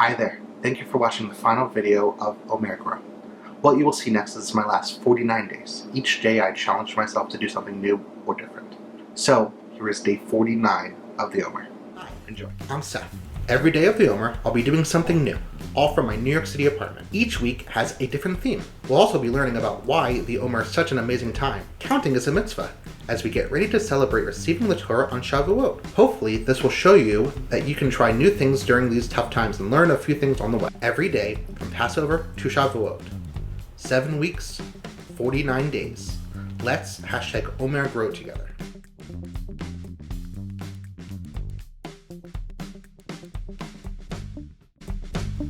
Hi there, thank you for watching the final video of Omer Grow. What you will see next is my last 49 days. Each day I challenged myself to do something new or different. So, here is day 49 of the Omer. Hi, enjoy. I'm Seth. Every day of the Omer, I'll be doing something new, all from my New York City apartment. Each week has a different theme. We'll also be learning about why the Omer is such an amazing time. Counting is a mitzvah, as we get ready to celebrate receiving the Torah on Shavuot. Hopefully, this will show you that you can try new things during these tough times and learn a few things on the way. Every day, from Passover to Shavuot. 7 weeks, 49 days. Let's #Omer Grow together.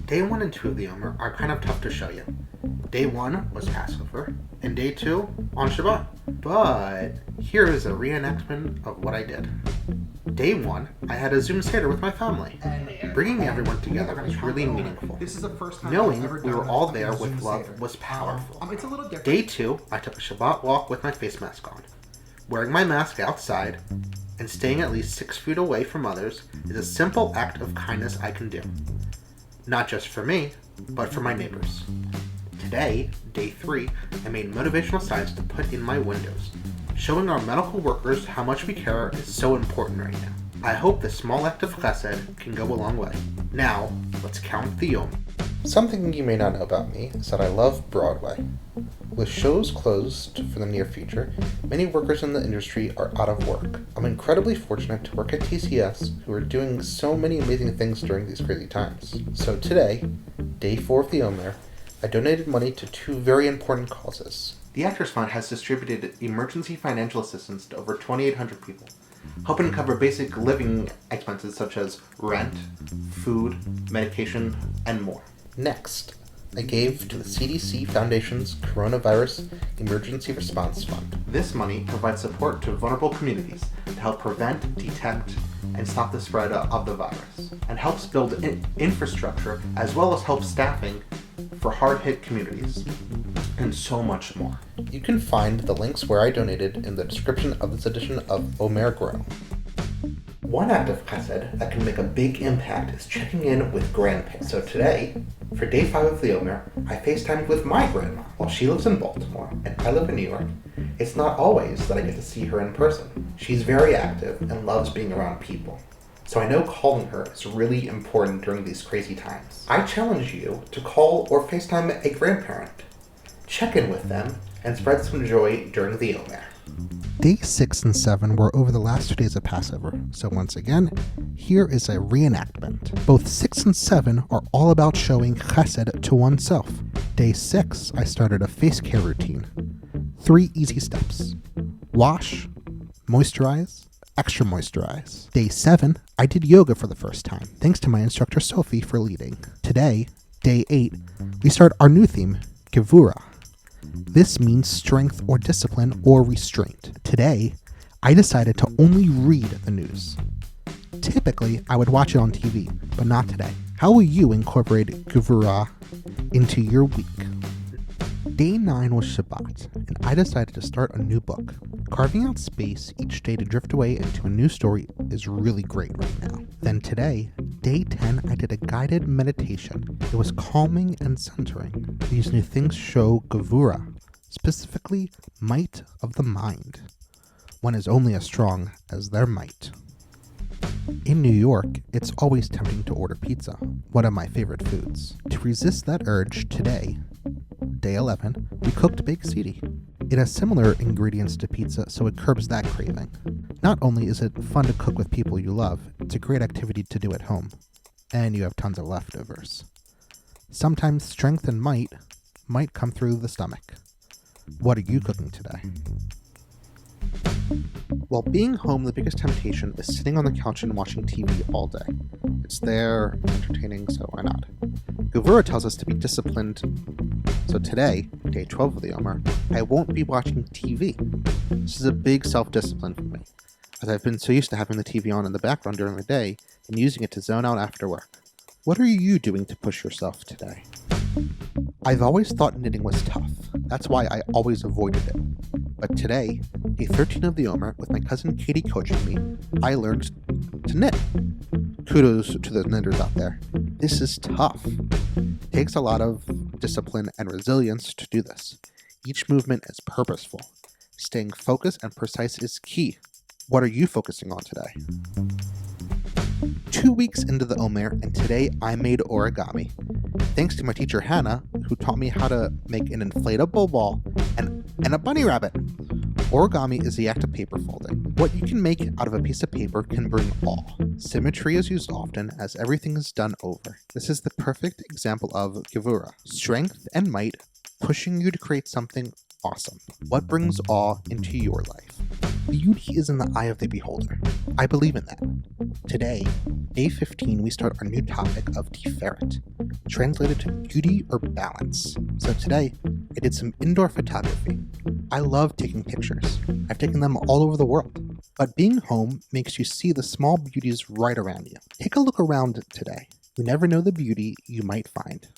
Day 1 and 2 of the Omer are kind of tough to show you. Day 1 was Passover, and day 2 on Shabbat. But here is a reenactment of what I did. Day 1, I had a Zoom Seder with my family. Bringing everyone together was really meaningful. Knowing we were all there with love was powerful. Day 2, I took a Shabbat walk with my face mask on. Wearing my mask outside and staying at least 6 feet away from others is a simple act of kindness I can do. Not just for me, but for my neighbors. Today, day 3, I made motivational signs to put in my windows. Showing our medical workers how much we care is so important right now. I hope this small act of chesed can go a long way. Now, let's count the Omer. Something you may not know about me is that I love Broadway. With shows closed for the near future, many workers in the industry are out of work. I'm incredibly fortunate to work at TCS, who are doing so many amazing things during these crazy times. So today, day 4 of the Omer, I donated money to 2 very important causes. The Actors Fund has distributed emergency financial assistance to over 2,800 people, helping cover basic living expenses such as rent, food, medication, and more. Next, I gave to the CDC Foundation's Coronavirus Emergency Response Fund. This money provides support to vulnerable communities to help prevent, detect, and stop the spread of the virus, and helps build infrastructure as well as help staffing for hard-hit communities, and so much more. You can find the links where I donated in the description of this edition of Omer Grow. One act of chesed that can make a big impact is checking in with grandparents. So today, for day 5 of the Omer, I FaceTimed with my grandma. While she lives in Baltimore and I live in New York, it's not always that I get to see her in person. She's very active and loves being around people. So I know calling her is really important during these crazy times. I challenge you to call or FaceTime a grandparent. Check in with them and spread some joy during the Omer. Day 6 and 7 were over the last 2 days of Passover, so once again, here is a reenactment. Both 6 and 7 are all about showing chesed to oneself. Day 6, I started a face care routine. 3 easy steps. Wash, moisturize, extra moisturize. Day 7, I did yoga for the first time, thanks to my instructor Sophie for leading. Today, day 8, we start our new theme, Gevura. This means strength or discipline or restraint. Today, I decided to only read the news. Typically, I would watch it on TV, but not today. How will you incorporate Gevura into your week? Day 9 was Shabbat, and I decided to start a new book. Carving out space each day to drift away into a new story is really great right now. Then today, day 10, I did a guided meditation. It was calming and centering. These new things show Gevura, specifically might of the mind. One is only as strong as their might. In New York, it's always tempting to order pizza, one of my favorite foods. To resist that urge, today, day 11, we cooked baked ziti. It has similar ingredients to pizza, so it curbs that craving. Not only is it fun to cook with people you love, it's a great activity to do at home. And you have tons of leftovers. Sometimes strength and might come through the stomach. What are you cooking today? While being home, the biggest temptation is sitting on the couch and watching TV all day. It's there, entertaining, so why not? Gevura tells us to be disciplined. So today, day 12 of the Omer, I won't be watching TV. This is a big self-discipline for me, as I've been so used to having the TV on in the background during the day and using it to zone out after work. What are you doing to push yourself today? I've always thought knitting was tough. That's why I always avoided it. But today, day 13 of the Omer, with my cousin Katie coaching me, I learned to knit. Kudos to the knitters out there. This is tough. It takes a lot of discipline and resilience to do this. Each movement is purposeful. Staying focused and precise is key. What are you focusing on today? 2 weeks into the Omer, and today I made origami. Thanks to my teacher Hannah, who taught me how to make an inflatable ball and a bunny rabbit. Origami is the act of paper folding. What you can make out of a piece of paper can bring awe. Symmetry is used often as everything is done over. This is the perfect example of gevura, strength and might pushing you to create something awesome. What brings awe into your life? Beauty is in the eye of the beholder. I believe in that. Today, day 15, we start our new topic of tiferet, translated to beauty or balance. So today, I did some indoor photography. I love taking pictures. I've taken them all over the world. But being home makes you see the small beauties right around you. Take a look around today. You never know the beauty you might find.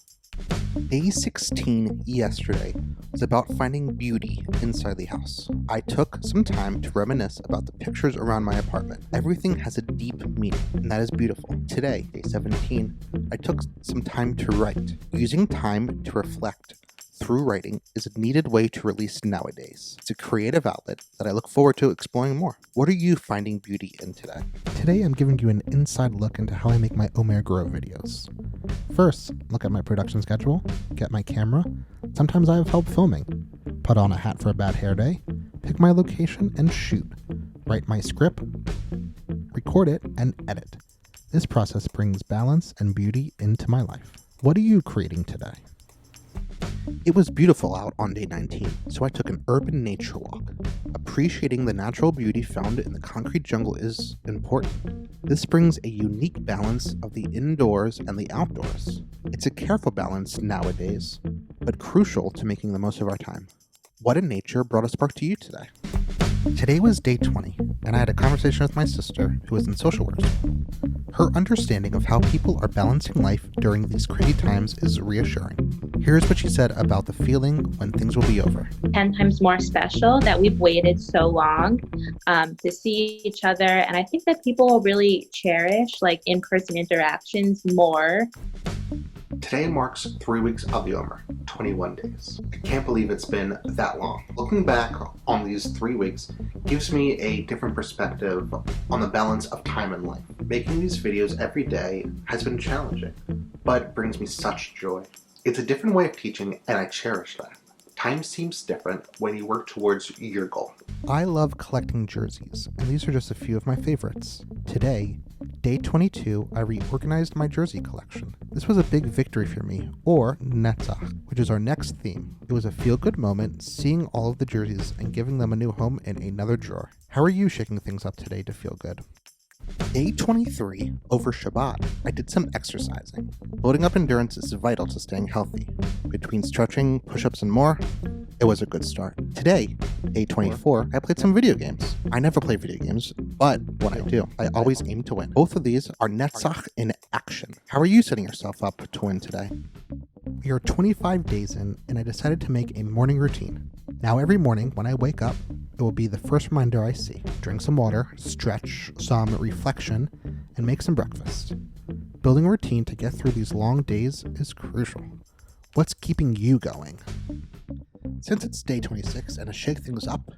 Day 16 yesterday was about finding beauty inside the house. I took some time to reminisce about the pictures around my apartment. Everything has a deep meaning, and that is beautiful. Today, day 17, I took some time to write. Using time to reflect through writing is a needed way to release nowadays. It's a creative outlet that I look forward to exploring more. What are you finding beauty in today? Today I'm giving you an inside look into how I make my Omer Grow videos. First, look at my production schedule, get my camera. Sometimes I have help filming. Put on a hat for a bad hair day, pick my location and shoot. Write my script, record it, and edit. This process brings balance and beauty into my life. What are you creating today? It was beautiful out on day 19, so I took an urban nature walk. Appreciating the natural beauty found in the concrete jungle is important. This brings a unique balance of the indoors and the outdoors. It's a careful balance nowadays, but crucial to making the most of our time. What in nature brought a spark to you today? Today was day 20, and I had a conversation with my sister, who is in social work. Her understanding of how people are balancing life during these crazy times is reassuring. Here's what she said about the feeling when things will be over. 10 times more special that we've waited so long to see each other. And I think that people will really cherish in-person interactions more. Today marks 3 weeks of the Omer, 21 days. I can't believe it's been that long. Looking back on these 3 weeks gives me a different perspective on the balance of time and life. Making these videos every day has been challenging, but brings me such joy. It's a different way of teaching, and I cherish that. Time seems different when you work towards your goal. I love collecting jerseys, and these are just a few of my favorites. Today, day 22, I reorganized my jersey collection. This was a big victory for me, or Netzach, which is our next theme. It was a feel-good moment seeing all of the jerseys and giving them a new home in another drawer. How are you shaking things up today to feel good? Day 23, over Shabbat, I did some exercising. Building up endurance is vital to staying healthy. Between stretching, push-ups, and more, it was a good start. Today, day 24, I played some video games. I never play video games, but when I do, I always aim to win. Both of these are Netzach in action. How are you setting yourself up to win today? We are 25 days in, and I decided to make a morning routine. Now every morning when I wake up, it will be the first reminder I see. Drink some water, stretch, some reflection, and make some breakfast. Building a routine to get through these long days is crucial. What's keeping you going? Since it's day 26 and to shake things up,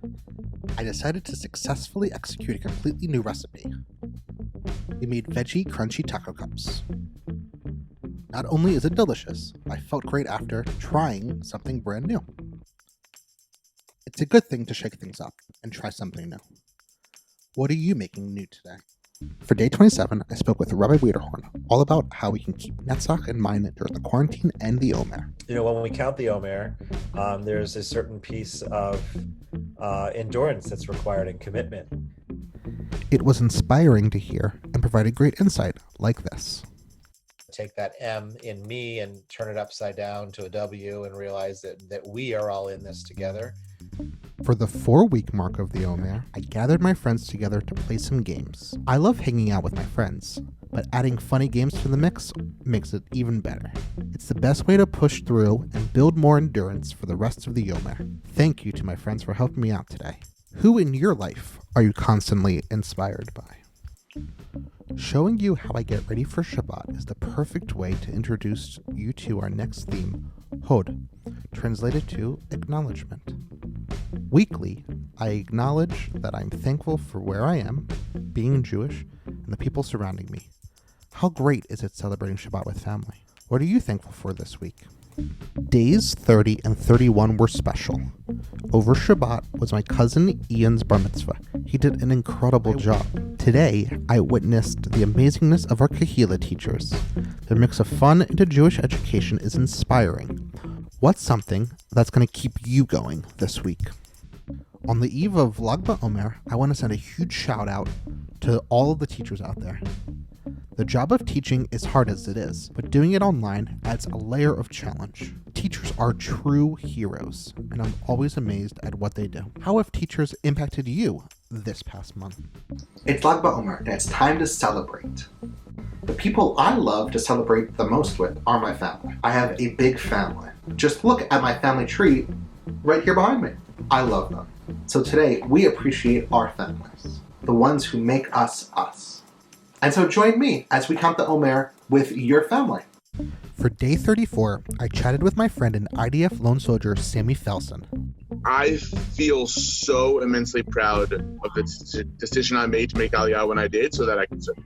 I decided to successfully execute a completely new recipe. We made veggie crunchy taco cups. Not only is it delicious, I felt great after trying something brand new. It's a good thing to shake things up and try something new. What are you making new today? For day 27, I spoke with Rabbi Wiederhorn all about how we can keep Netzach in mind during the quarantine and the Omer. When we count the Omer, there's a certain piece of endurance that's required and commitment. It was inspiring to hear and provided great insight like this. Take that M in me and turn it upside down to a W and realize that we are all in this together. For the 4-week mark of the Omer, I gathered my friends together to play some games. I love hanging out with my friends, but adding funny games to the mix makes it even better. It's the best way to push through and build more endurance for the rest of the Omer. Thank you to my friends for helping me out today. Who in your life are you constantly inspired by? Showing you how I get ready for Shabbat is the perfect way to introduce you to our next theme, Hod, translated to acknowledgement. Weekly, I acknowledge that I'm thankful for where I am, being Jewish, and the people surrounding me. How great is it celebrating Shabbat with family? What are you thankful for this week? Days 30 and 31 were special. Over Shabbat was my cousin Ian's bar mitzvah. He did an incredible job. Today, I witnessed the amazingness of our Kehillah teachers. Their mix of fun into Jewish education is inspiring. What's something that's going to keep you going this week? On the eve of Lag BaOmer, I want to send a huge shout out to all of the teachers out there. The job of teaching is hard as it is, but doing it online adds a layer of challenge. Teachers are true heroes, and I'm always amazed at what they do. How have teachers impacted you this past month? It's Lag BaOmer, and it's time to celebrate. The people I love to celebrate the most with are my family. I have a big family. Just look at my family tree right here behind me. I love them. So today, we appreciate our families, the ones who make us us. And so join me as we count the Omer with your family. For day 34, I chatted with my friend and IDF lone soldier, Sammy Felsen. I feel so immensely proud of the decision I made to make Aliyah when I did so that I can serve.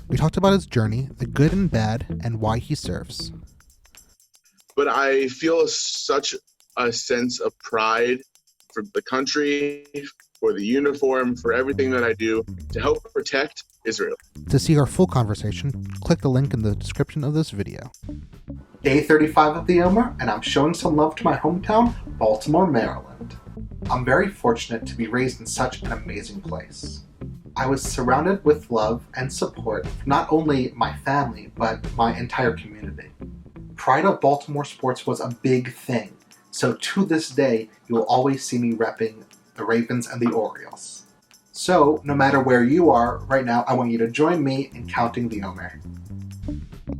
We talked about his journey, the good and bad, and why he serves. But I feel such a sense of pride for the country, for the uniform, for everything that I do to help protect Israel. To see our full conversation, click the link in the description of this video. Day 35 of the Omer, and I'm showing some love to my hometown, Baltimore, Maryland. I'm very fortunate to be raised in such an amazing place. I was surrounded with love and support from not only my family, but my entire community. Pride of Baltimore sports was a big thing, so to this day, you will always see me repping the Ravens and the Orioles. So, no matter where you are right now, I want you to join me in counting the Omer.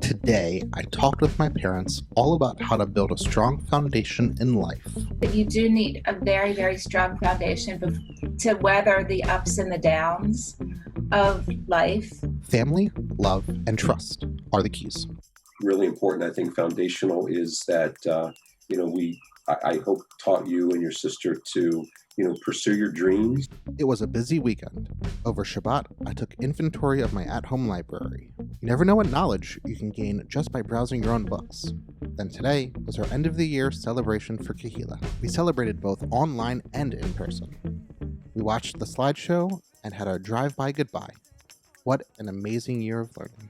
Today, I talked with my parents all about how to build a strong foundation in life. But you do need a very, very strong foundation to weather the ups and the downs of life. Family, love, and trust are the keys. Really important, I think, foundational is that, I hope taught you and your sister to, pursue your dreams. It was a busy weekend. Over Shabbat, I took inventory of my at-home library. You never know what knowledge you can gain just by browsing your own books. Then today was our end-of-the-year celebration for Kehillah. We celebrated both online and in person. We watched the slideshow and had our drive-by goodbye. What an amazing year of learning.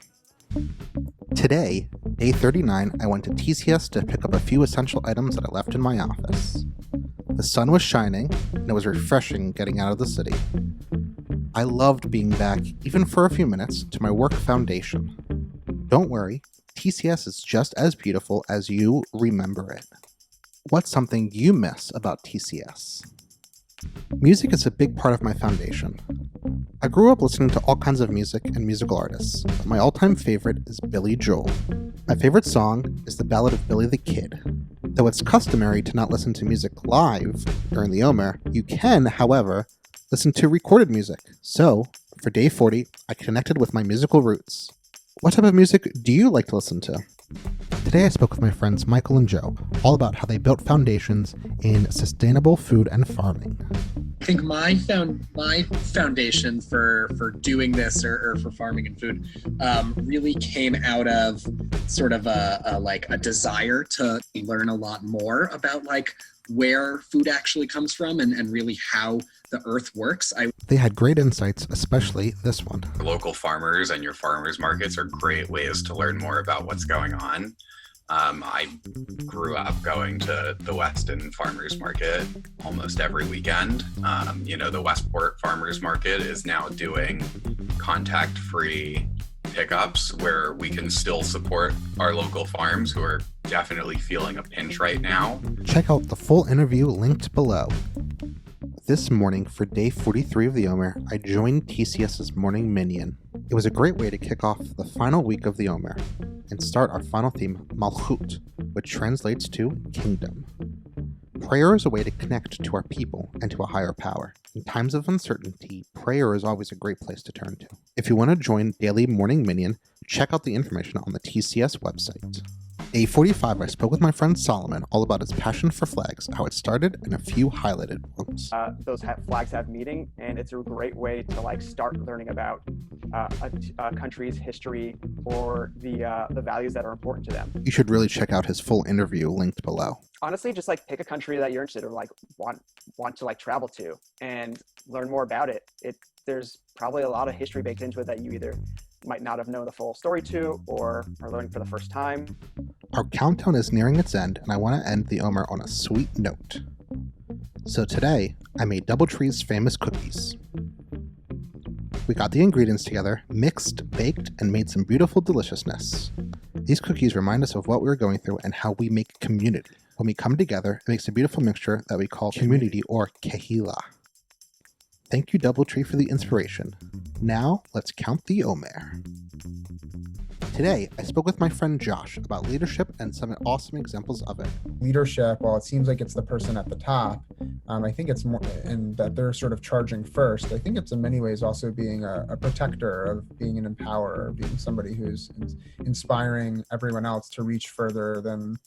Today, day 39, I went to TCS to pick up a few essential items that I left in my office. The sun was shining, and it was refreshing getting out of the city. I loved being back, even for a few minutes, to my work foundation. Don't worry, TCS is just as beautiful as you remember it. What's something you miss about TCS? Music is a big part of my foundation. I grew up listening to all kinds of music and musical artists, but my all-time favorite is Billy Joel. My favorite song is The Ballad of Billy the Kid. Though it's customary to not listen to music live during the Omer, you can, however, listen to recorded music. So, for day 40, I connected with my musical roots. What type of music do you like to listen to? Today I spoke with my friends Michael and Joe, all about how they built foundations in sustainable food and farming. I think my foundation for doing this or for farming and food really came out of sort of a desire to learn a lot more about where food actually comes from and really how the earth works. They had great insights, especially this one. Local farmers and your farmers markets are great ways to learn more about what's going on. I grew up going to the Weston Farmers Market almost every weekend. The Westport Farmers Market is now doing contact-free pickups where we can still support our local farms who are definitely feeling a pinch right now. Check out the full interview linked below. This morning, for day 43 of the Omer, I joined TCS's Morning Minyan. It was a great way to kick off the final week of the Omer and start our final theme, Malchut, which translates to kingdom. Prayer is a way to connect to our people and to a higher power. In times of uncertainty, prayer is always a great place to turn to. If you want to join Daily Morning Minyan, check out the information on the TCS website. Day 45, I spoke with my friend Solomon all about his passion for flags, how it started, and a few highlighted ones. Those flags have meaning, and it's a great way to start learning about a country's history or the values that are important to them. You should really check out his full interview linked below. Honestly, just pick a country that you're interested in, want to travel to and learn more about it. There's probably a lot of history baked into it that you either might not have known the full story to or are learning for the first time. Our countdown is nearing its end, and I want to end the Omer on a sweet note. So today, I made DoubleTree's famous cookies. We got the ingredients together, mixed, baked, and made some beautiful deliciousness. These cookies remind us of what we were going through and how we make community. When we come together, it makes a beautiful mixture that we call community or kehila. Thank you, DoubleTree, for the inspiration. Now, let's count the Omer. Today, I spoke with my friend Josh about leadership and some awesome examples of it. Leadership, while it seems like it's the person at the top, I think it's more, and that they're sort of charging first. I think it's in many ways also being a protector, of being an empowerer, being somebody who's inspiring everyone else to reach further than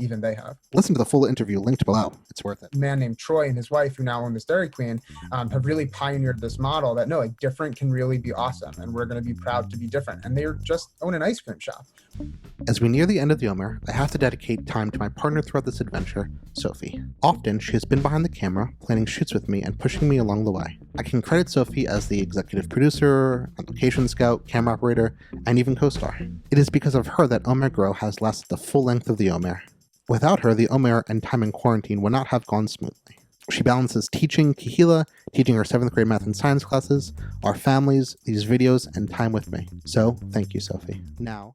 even they have. Listen to the full interview linked below. It's worth it. A man named Troy and his wife, who now own this Dairy Queen, have really pioneered this model that different can really be awesome, and we're going to be proud to be different. And they just own an ice cream shop. As we near the end of the Omer, I have to dedicate time to my partner throughout this adventure, Sophie. Often, she has been behind the camera, planning shoots with me and pushing me along the way. I can credit Sophie as the executive producer, location scout, camera operator, and even co-star. It is because of her that Omer Grow has lasted the full length of the Omer. Without her, the Omer and time in quarantine would not have gone smoothly. She balances teaching kehila, teaching her 7th grade math and science classes, our families, these videos, and time with me. So, thank you, Sophie. Now,